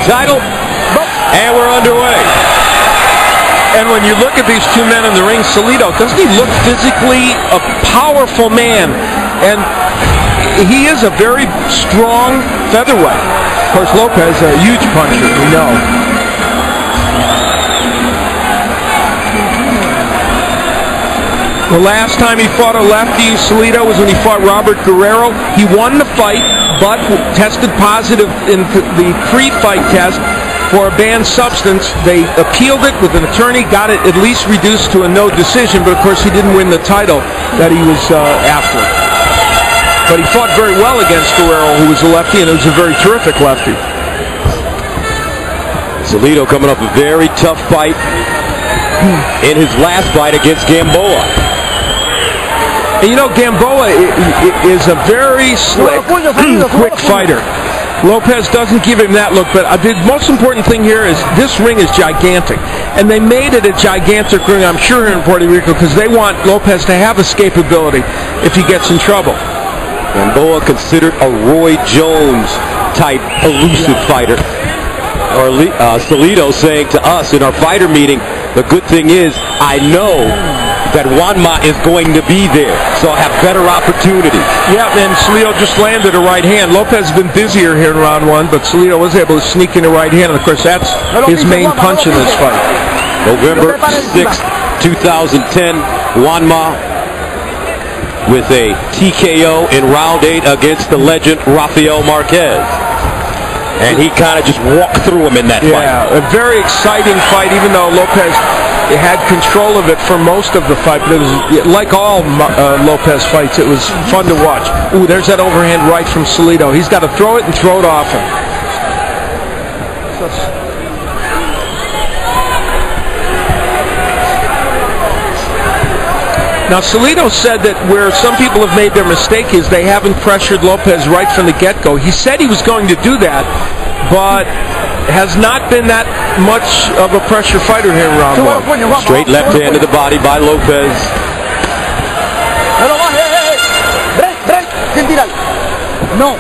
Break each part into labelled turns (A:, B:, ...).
A: title, and we're underway.
B: And when you look at these two men in the ring, Salido, doesn't he look physically a powerful man? And he is a very strong featherweight. Of course, Lopez, a huge puncher, we know. The last time he fought a lefty, Salido, was when he fought Robert Guerrero. He won the fight, but tested positive in the pre-fight test for a banned substance. They appealed it with an attorney, got it at least reduced to a no decision, but of course he didn't win the title that he was after. But he fought very well against Guerrero, who was a lefty, and it was a very terrific lefty.
A: Salido coming off a very tough fight in his last fight against Gamboa.
B: And you know, Gamboa is a very slick, quick fighter. Lopez doesn't give him that look, but the most important thing here is this ring is gigantic. And they made it a gigantic ring, I'm sure, here in Puerto Rico, because they want Lopez to have escapability if he gets in trouble.
A: Gamboa considered a Roy Jones type elusive fighter. Or Salido saying to us in our fighter meeting, the good thing is I know that Juanma is going to be there, so I'll have better opportunities.
B: Yeah, and Salido just landed a right hand. Lopez has been busier here in round one, but Salido was able to sneak in a right hand, and of course that's his main punch in this fight.
A: November 6th, 2010, Juanma with a TKO in round 8 against the legend Rafael Marquez. And he kind of just walked through him in that fight.
B: Yeah, a very exciting fight, even though Lopez had control of it for most of the fight. But it was like all Lopez fights, it was fun to watch. Ooh, there's that overhand right from Salido. He's got to throw it and throw it often. Now, Salido said that where some people have made their mistake is they haven't pressured Lopez right from the get-go. He said he was going to do that, but has not been that much of a pressure fighter here in round one.
A: Straight left hand to the body by Lopez.
C: No.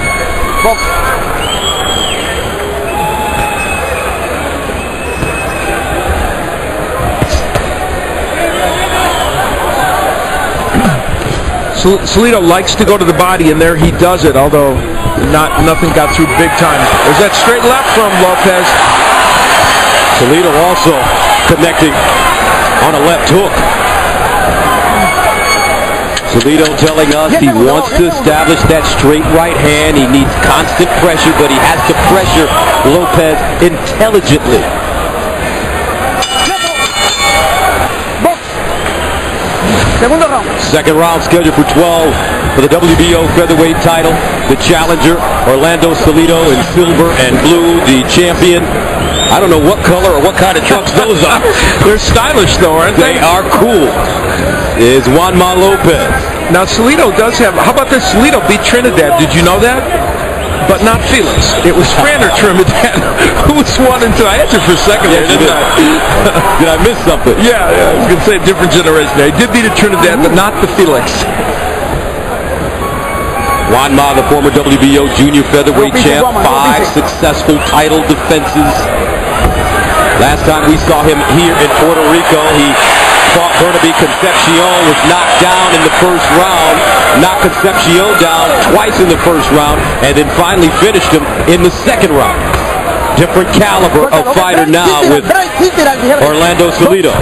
B: Salido likes to go to the body, and there he does it, although nothing got through big time. There's that straight left from Lopez.
A: Salido also connecting on a left hook. Salido telling us he wants to establish that straight right hand. He needs constant pressure, but he has to pressure Lopez intelligently. Second round scheduled for 12 for the WBO featherweight title. The challenger, Orlando Salido, in silver and blue. The champion, I don't know what color or what kind of trucks those are.
B: They're stylish, though, aren't they?
A: They are cool. Is Juanma Lopez.
B: Now, Salido does have... How about this? Salido beat Trinidad. Did you know that? But not Felix. It was Fran or Trinidad. Who was 1 and 2? I answered for a second there, didn't I?
A: Did I miss something?
B: Yeah, I was going to say a different generation. He did beat a Trinidad, but not the Felix.
A: Juanma, the former WBO junior featherweight champ, 5 successful title defenses. Last time we saw him here in Puerto Rico, he fought Bernabe Concepcion, was knocked down in the first round, knocked Concepcion down twice in the first round, and then finally finished him in the second round. Different caliber of fighter now with Orlando Salido.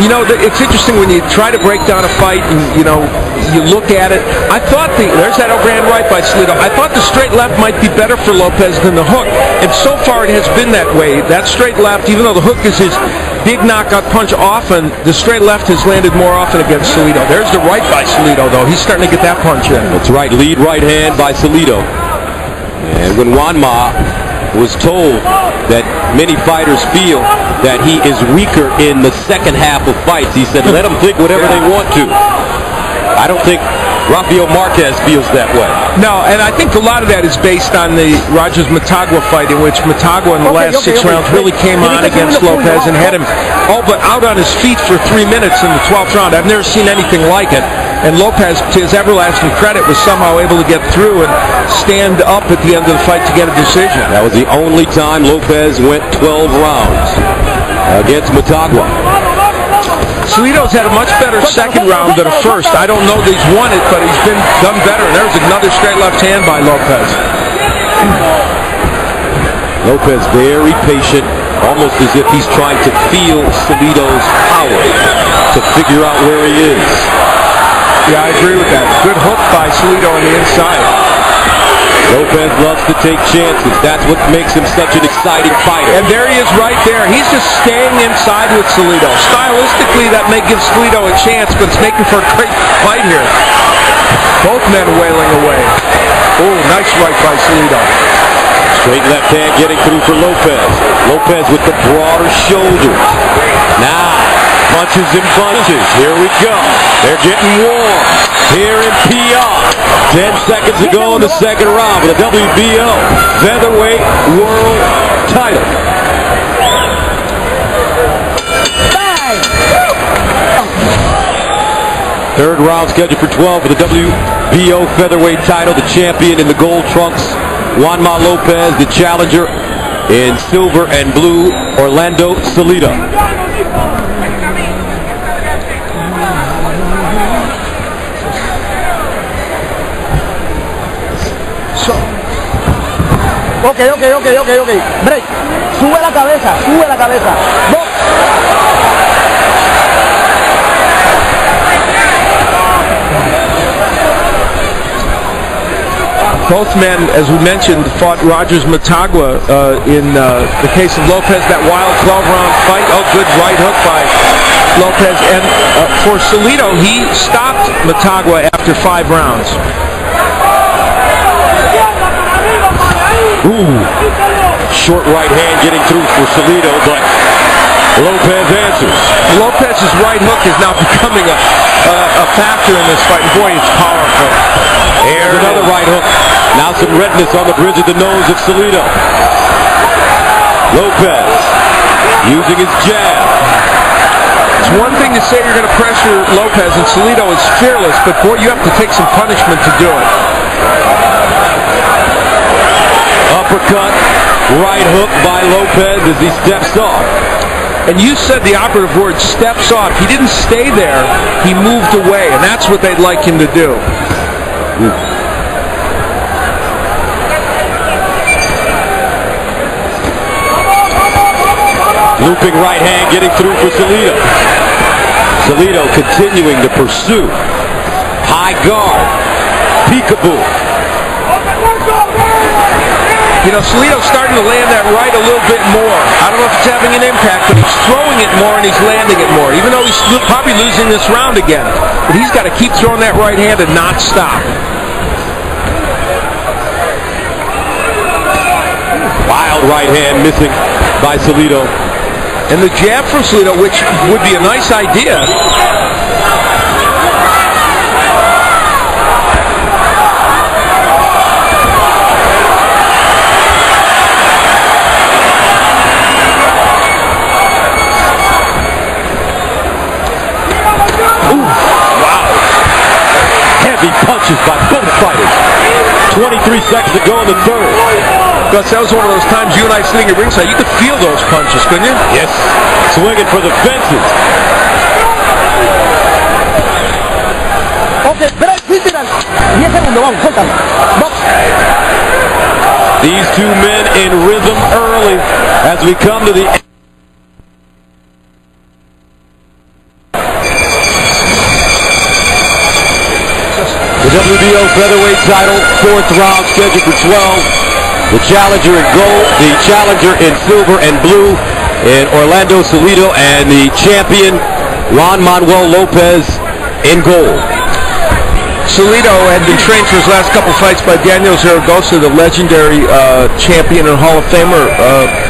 B: You know, it's interesting when you try to break down a fight and, you know, you look at it. I thought there's that overhand right by Salido. I thought the straight left might be better for Lopez than the hook. And so far it has been that way. That straight left, even though the hook is his big knockout punch often, the straight left has landed more often against Salido. There's the right by Salido, though. He's starting to get that punch in.
A: That's right, lead right hand by Salido. And when Juanma was told that many fighters feel that he is weaker in the second half of fights, he said, let them think whatever they want to. I don't think Rafael Marquez feels that way.
B: No, and I think a lot of that is based on the Rogers-Motagua fight, in which Motagua in the last 6 rounds really came on against Lopez and had him all but out on his feet for 3 minutes in the 12th round. I've never seen anything like it. And Lopez, to his everlasting credit, was somehow able to get through and stand up at the end of the fight to get a decision.
A: That was the only time Lopez went 12 rounds against Motagua.
B: Salido's had a much better second round than a first. I don't know that he's won it, but he's been done better. And there's another straight left hand by Lopez.
A: Lopez very patient, almost as if he's trying to feel Salido's power to figure out where he is.
B: Yeah, I agree with that. Good hook by Salido on the inside.
A: Lopez loves to take chances. That's what makes him such an exciting fighter.
B: And there he is right there. He's just staying inside with Salido. Stylistically, that may give Salido a chance, but it's making for a great fight here. Both men wailing away. Oh, nice right by Salido.
A: Straight left hand getting through for Lopez. Lopez with the broader shoulders. Now, punches and bunches. Here we go. They're getting warm here in PR. 10 seconds to go in the second round for the WBO Featherweight World Title. Third round scheduled for 12 for the WBO Featherweight Title. The champion in the gold trunks, Juanma Lopez. The challenger in silver and blue, Orlando Salido.
C: Ok. Break. Sube la cabeza. Box.
B: Both men, as we mentioned, fought Rogers Motagua in the case of Lopez, that wild 12-round fight. Oh, good right hook by Lopez. And for Salido, he stopped Motagua after 5 rounds.
A: Ooh, short right hand getting through for Salido, but Lopez answers.
B: Lopez's right hook is now becoming a factor in this fight. Boy, it's powerful.
A: There's another right hook. Now some redness on the bridge of the nose of Salido. Lopez using his jab.
B: It's one thing to say you're going to pressure Lopez, and Salido is fearless, but boy, you have to take some punishment to do it.
A: Uppercut, right hook by Lopez as he steps off.
B: And you said the operative word, steps off. He didn't stay there. He moved away, and that's what they'd like him to do.
A: Looping right hand getting through for Salido. Salido continuing to pursue. High guard. Peekaboo.
B: You know, Salido's starting to land that right a little bit more. I don't know if it's having an impact, but he's throwing it more and he's landing it more, even though he's probably losing this round again. But he's got to keep throwing that right hand and not stop.
A: Wild right hand missing by Salido.
B: And the jab from Salido, which would be a nice idea.
A: Punches by both fighters. 23 seconds to go in the third.
B: Gus, that was one of those times you and I sitting at ringside, you could feel those punches, couldn't you?
A: Yes. Swinging for the fences.
C: Ok, break, 10 segundos, vamos, suéltalo. Box.
A: These two men in rhythm early as we come to the end. The WBO Featherweight Title, 4th round scheduled for 12. The challenger in gold, the challenger in silver and blue, in Orlando Salido, and the champion Juan Manuel Lopez in gold.
B: Salido had been trained for his last couple fights by Daniel Zaragoza, the legendary champion and Hall of Famer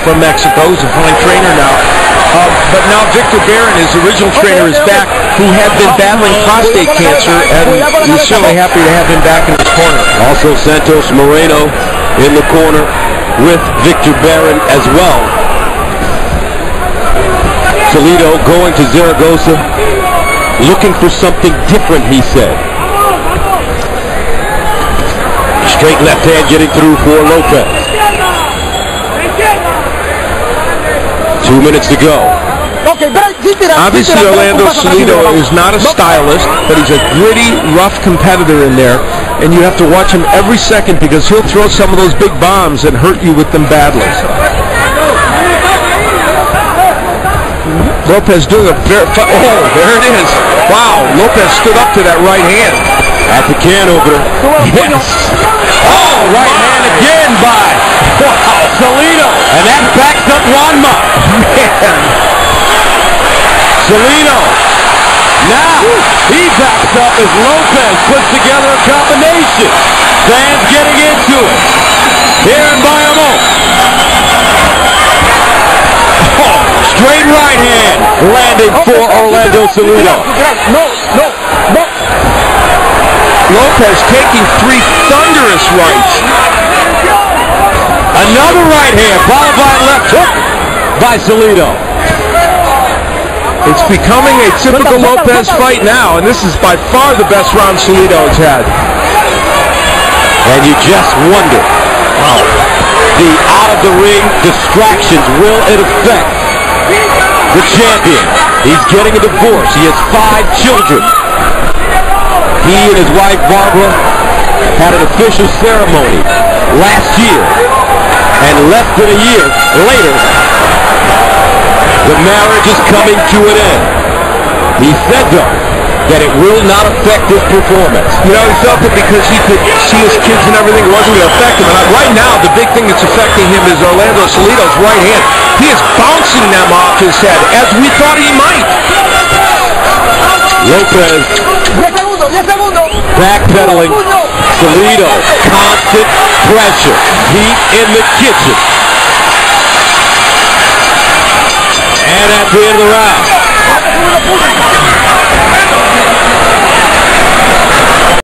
B: from Mexico. He's a fine trainer now. But now Victor Barron, his original trainer, is back, who had been battling prostate cancer, and he's certainly happy to have him back in his corner.
A: Also Santos Moreno in the corner with Victor Barron as well. Salido going to Zaragoza. looking for something different, he said. Straight left hand getting through for Lopez. 2 minutes to go.
B: Obviously, Orlando Salido is not a stylist, but he's a gritty, rough competitor in there, and you have to watch him every second because he'll throw some of those big bombs and hurt you with them badly. Lopez doing a there it is. Wow, Lopez stood up to that right hand.
A: At the can opener. Yes. Oh, right hand again by Salido. And that backs up Juanma. Man. Salido. Now, he backs up as Lopez puts together a combination. Fans getting into it. Here in Bayamon. Oh, straight right hand landing for Orlando Salido.
C: No.
B: Lopez taking 3 thunderous rights.
A: Another right hand, followed by a left hook by Salido.
B: It's becoming a typical Lopez fight now, and this is by far the best round Salido has had.
A: And you just wonder, the out-of-the-ring distractions, will it affect the champion? He's getting a divorce. He has 5 children. He and his wife, Barbara, had an official ceremony last year. And less than a year later, the marriage is coming to an end. He said, though, that it will not affect his performance.
B: You know, he felt that because he could see his kids and everything, it wasn't going to affect him. And right now, the big thing that's affecting him is Orlando Salido's right hand. He is bouncing them off his head, as we thought he might.
A: Lopez backpedaling. Salido, constant pressure. Heat in the kitchen. And at the end of the round,